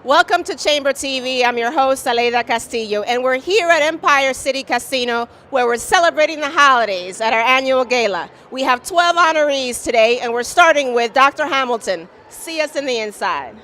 Welcome to Chamber TV. I'm your host, Aleida Castillo, and we're here at Empire City Casino where we're celebrating the holidays at our annual gala. We have 12 honorees today, and we're starting with Dr. Hamilton. See us in the inside.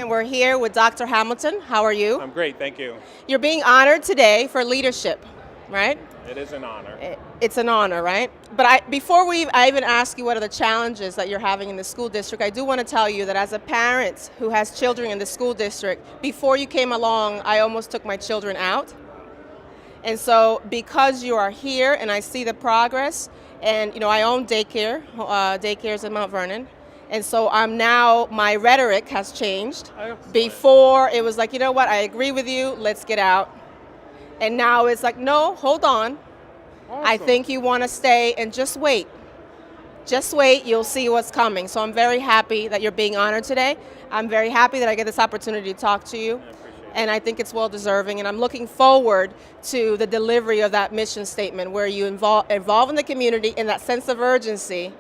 We're here with Dr. Hamilton. How are you? I'm great, thank you. You're being honored today for leadership, right? It is an honor. It's an honor, right? But before I even ask you what are the challenges that you're having in the school district, I do want to tell you that as a parent who has children in the school district, before you came along, I almost took my children out. And so because you are here and I see the progress, and I own daycares in Mount Vernon. And so my rhetoric has changed. Before, it was like, you know what, I agree with you, let's get out. And now it's like, no, hold on. Awesome. I think you want to stay and just wait. Just wait, you'll see what's coming. So I'm very happy that you're being honored today. I'm very happy that I get this opportunity to talk to you. And I think it's well deserving. And I'm looking forward to the delivery of that mission statement where you involve in the community in that sense of urgency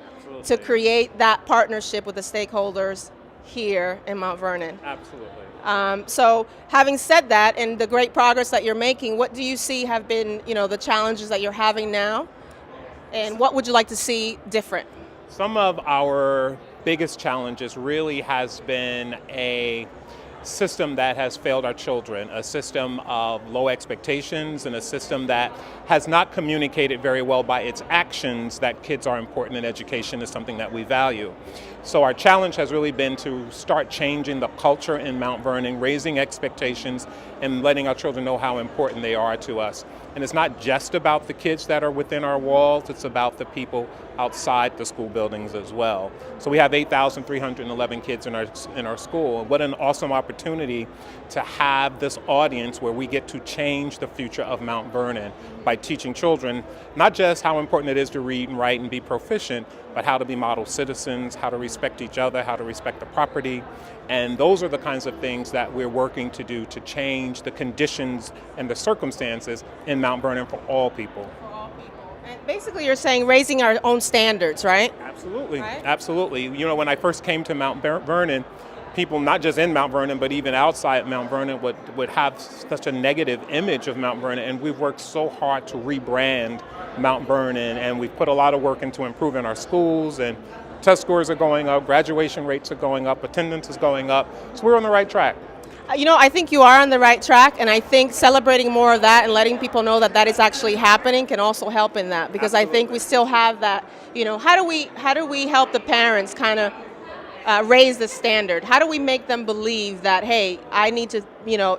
to create that partnership with the stakeholders here in Mount Vernon. Absolutely. So having said that, and the great progress that you're making, what do you see have been, the challenges that you're having now? And what would you like to see different? Some of our biggest challenges really has been a system that has failed our children, a system of low expectations and a system that has not communicated very well by its actions that kids are important in education is something that we value. So our challenge has really been to start changing the culture in Mount Vernon, raising expectations and letting our children know how important they are to us. And it's not just about the kids that are within our walls, it's about the people outside the school buildings as well. So we have 8,311 kids in our school. What an awesome opportunity to have this audience where we get to change the future of Mount Vernon by teaching children not just how important it is to read and write and be proficient, but how to be model citizens, how to respect each other, how to respect the property. And those are the kinds of things that we're working to do to change the conditions and the circumstances in Mount Vernon for all people. For all people. And basically you're saying raising our own standards, right? Absolutely, right? Absolutely. When I first came to Mount Vernon, people not just in Mount Vernon, but even outside Mount Vernon would have such a negative image of Mount Vernon, and we've worked so hard to rebrand Mount Vernon, and we've put a lot of work into improving our schools, and test scores are going up, graduation rates are going up, attendance is going up, so we're on the right track. I think you are on the right track, and I think celebrating more of that and letting people know that is actually happening can also help in that, because Absolutely. I think we still have that, how do we help the parents kind of raise the standard? How do we make them believe that, hey, I need to,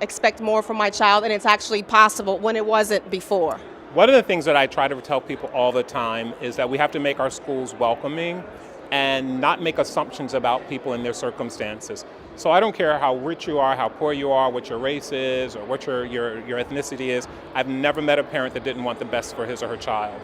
expect more from my child, and it's actually possible when it wasn't before? One of the things that I try to tell people all the time is that we have to make our schools welcoming and not make assumptions about people and their circumstances. So I don't care how rich you are, how poor you are, what your race is, or what your ethnicity is. I've never met a parent that didn't want the best for his or her child.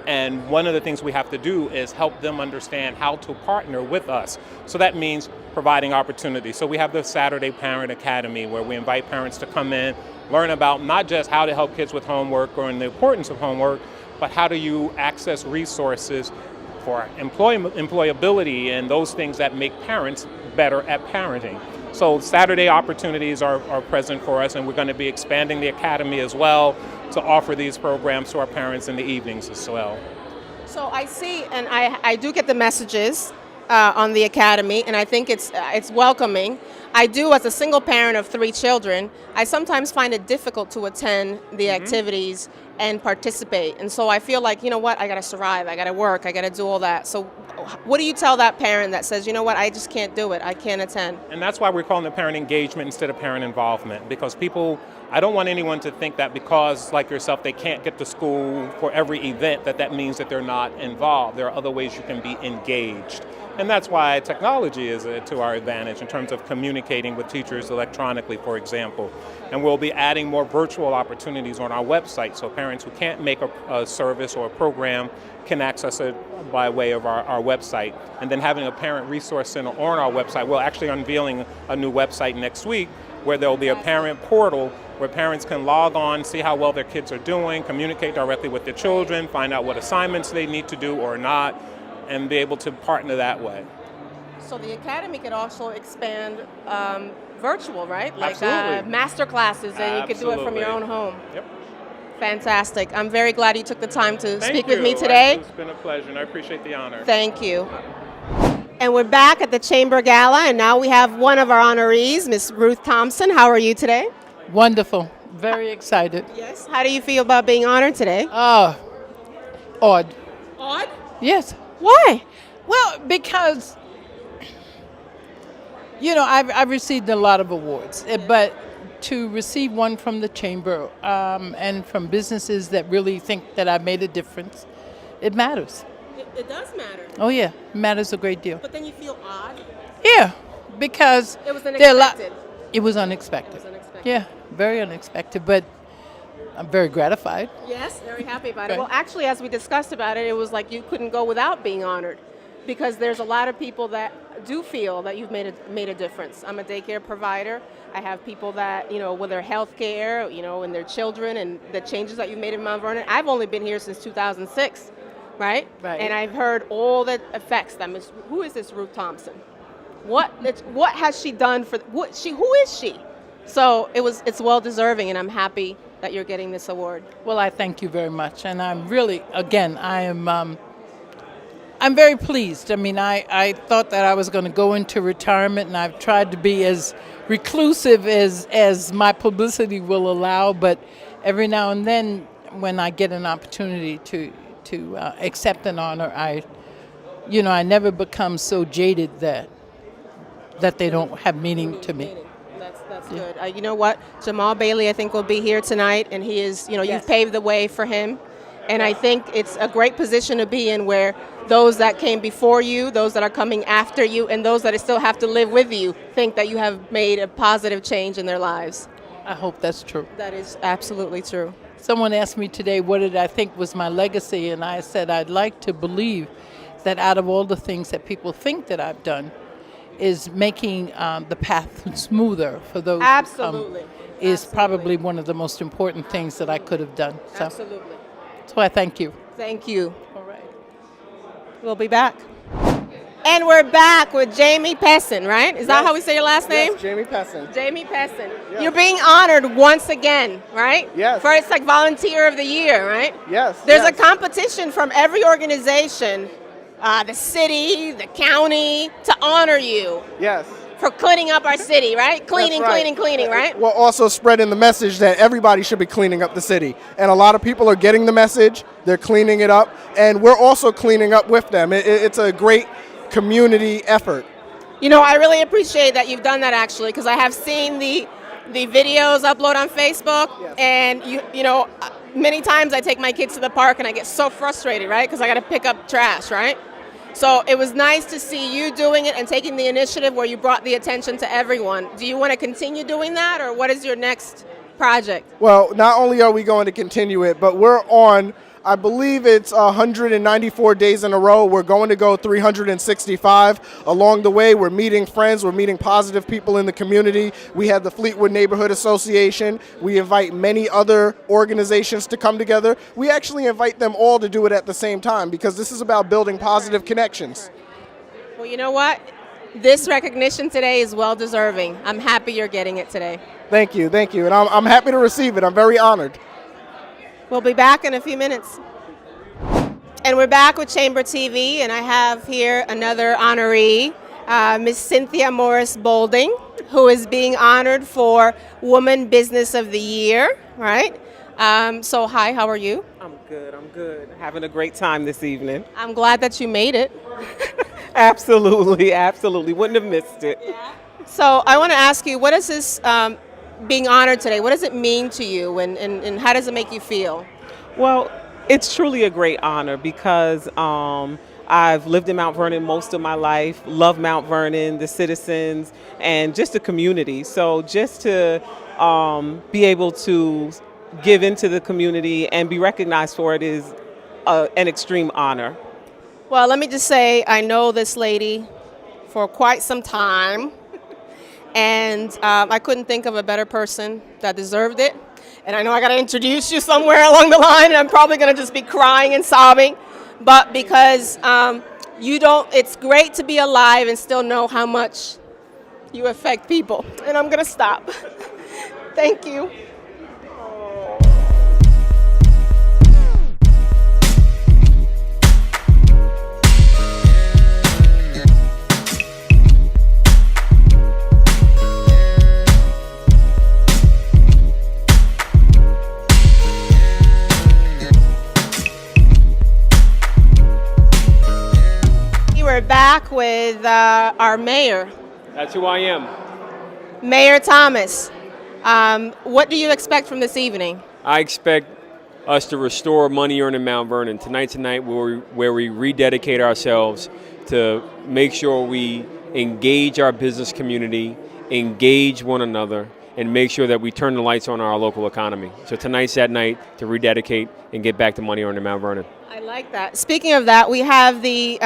And one of the things we have to do is help them understand how to partner with us. So that means providing opportunities. So we have the Saturday Parent Academy where we invite parents to come in, learn about not just how to help kids with homework or in the importance of homework, but how do you access resources for employability and those things that make parents better at parenting. So Saturday opportunities are present for us, and we're going to be expanding the academy as well to offer these programs to our parents in the evenings as well. So I see, and I do get the messages on the academy, and I think it's welcoming. I do, as a single parent of 3 children, I sometimes find it difficult to attend the activities and participate. And so I feel like, I got to survive, I got to work, I got to do all that. So what do you tell that parent that says, I just can't do it, I can't attend? And that's why we're calling it parent engagement instead of parent involvement, because I don't want anyone to think that because, like yourself, they can't get to school for every event, that means that they're not involved. There are other ways you can be engaged. And that's why technology is to our advantage in terms of communicating communicating with teachers electronically, for example. And we'll be adding more virtual opportunities on our website, so parents who can't make a service or a program can access it by way of our website. And then having a parent resource center on our website. We're actually unveiling a new website next week where there will be a parent portal where parents can log on, see how well their kids are doing, communicate directly with their children, find out what assignments they need to do or not, and be able to partner that way. So the Academy could also expand virtual, right? Like Absolutely. master classes, and you could do it from your own home. Yep. Fantastic. I'm very glad you took the time to Thank speak you. with me today. It's been a pleasure, and I appreciate the honor. Thank you. And we're back at the Chamber Gala, and now we have one of our honorees, Miss Ruth Thompson. How are you today? Wonderful. Very excited. Yes. How do you feel about being honored today? Odd. Odd? Yes. Why? Well, because, I've received a lot of awards, but to receive one from the Chamber and from businesses that really think that I've made a difference, it matters. It does matter. Oh, yeah. It matters a great deal. But then you feel odd? Yeah, because It was there are a lot- unexpected. It was unexpected. It was unexpected. Yeah, very unexpected, but I'm very gratified. Yes, very happy about it. Right. Well, actually, as we discussed about it, it was like you couldn't go without being honored, because there's a lot of people that do feel that you've made a difference. I'm a daycare provider. I have people that, with their health care, and their children, and the changes that you've made in Mount Vernon. I've only been here since 2006, right? Right. And I've heard all the effects that who is this Ruth Thompson? What has she done for, who is she? So it's well deserving, and I'm happy that you're getting this award. Well, I thank you very much, and I'm really, again, I'm very pleased. I mean, I thought that I was going to go into retirement, and I've tried to be as reclusive as my publicity will allow, but every now and then when I get an opportunity to accept an honor, I never become so jaded that they don't have meaning to me. That's good. You know what? Jamal Bailey, I think, will be here tonight, and he is, Yes. you've paved the way for him. And I think it's a great position to be in, where those that came before you, those that are coming after you, and those that still have to live with you think that you have made a positive change in their lives. I hope that's true. That is absolutely true. Someone asked me today what did I think was my legacy, and I said I'd like to believe that out of all the things that people think that I've done, is making the path smoother for those Absolutely. who come is probably one of the most important things that I could have done. So, Absolutely. so I thank you. Thank you. All right. We'll be back. And we're back with Jamie Pessin, right? Is that how we say your last name? Yes, Jamie Pessin. Jamie Pessin. Yes. You're being honored once again, right? Yes. For it's like Volunteer of the Year, right? Yes. There's yes. a competition from every organization, the city, the county, to honor you Yes. for cleaning up our city, right? Cleaning, That's right. cleaning, right? We're also spreading the message that everybody should be cleaning up the city. And a lot of people are getting the message, they're cleaning it up, and we're also cleaning up with them. It's a great community effort. I really appreciate that you've done that, actually, because I have seen the videos upload on Facebook, Yes. and many times I take my kids to the park and I get so frustrated, right? Because I got to pick up trash, right? So it was nice to see you doing it and taking the initiative where you brought the attention to everyone. Do you want to continue doing that, or what is your next project? Well, not only are we going to continue it, but we're on, I believe it's 194 days in a row. We're going to go 365. Along the way, we're meeting friends. We're meeting positive people in the community. We have the Fleetwood Neighborhood Association. We invite many other organizations to come together. We actually invite them all to do it at the same time, because this is about building positive connections. Well, you know what? This recognition today is well deserving. I'm happy you're getting it today. Thank you, and I'm happy to receive it. I'm very honored. We'll be back in a few minutes. And we're back with Chamber TV, and I have here another honoree, Miss Cynthia Morris Bolding, who is being honored for Woman Business of the Year, right? So hi, how are you? I'm good. Having a great time this evening. I'm glad that you made it. Absolutely. Wouldn't have missed it. So I want to ask you, what is this being honored today? What does it mean to you, and how does it make you feel? Well, it's truly a great honor because I've lived in Mount Vernon most of my life, love Mount Vernon, the citizens, and just the community. So just to be able to give into the community and be recognized for it is an extreme honor. Well, let me just say, I know this lady for quite some time, and I couldn't think of a better person that deserved it. And I know I got to introduce you somewhere along the line, and I'm probably going to just be crying and sobbing. But because it's great to be alive and still know how much you affect people. And I'm going to stop. Thank you. We're back with our mayor. That's who I am. Mayor Thomas, what do you expect from this evening? I expect us to restore money earned in Mount Vernon. Tonight's a night where we rededicate ourselves to make sure we engage our business community, engage one another, and make sure that we turn the lights on our local economy. So tonight's that night to rededicate and get back to money earned in Mount Vernon. I like that. Speaking of that, we have the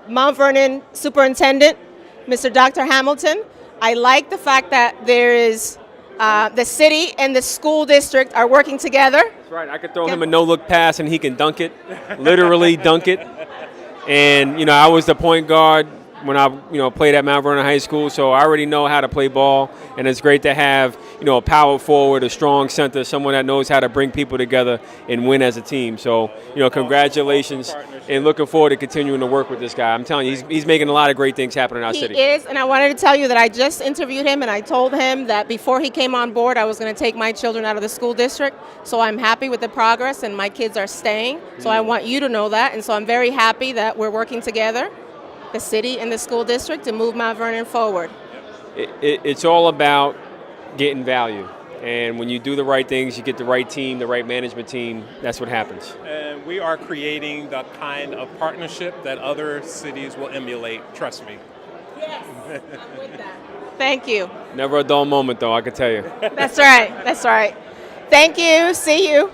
Mount Vernon Superintendent, Mr. Dr. Hamilton. I like the fact that there is the city and the school district are working together. That's right. I could throw him a no-look pass and he can dunk it, literally dunk it. And, I was the point guard when I, played at Mount Vernon High School, so I already know how to play ball, and it's great to have, a power forward, a strong center, someone that knows how to bring people together and win as a team. So, congratulations, and looking forward to continuing to work with this guy. I'm telling you, he's making a lot of great things happen in our city. He is, and I wanted to tell you that I just interviewed him, and I told him that before he came on board, I was going to take my children out of the school district. So I'm happy with the progress, and my kids are staying. So I want you to know that, and so I'm very happy that we're working together, the city and the school district, to move Mount Vernon forward. It's all about getting value. And when you do the right things, you get the right team, the right management team, that's what happens. And we are creating the kind of partnership that other cities will emulate, trust me. Yes, I'm with that. Thank you. Never a dull moment, though, I can tell you. That's right, that's right. Thank you, see you.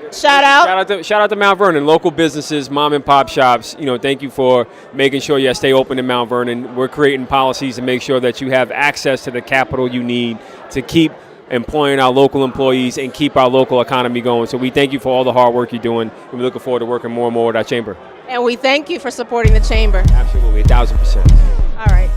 Shout out to Mount Vernon, local businesses, mom and pop shops. Thank you for making sure you stay open in Mount Vernon. We're creating policies to make sure that you have access to the capital you need to keep employing our local employees and keep our local economy going. So we thank you for all the hard work you're doing, and we're looking forward to working more and more with our chamber. And we thank you for supporting the chamber. Absolutely, 1,000%. All right.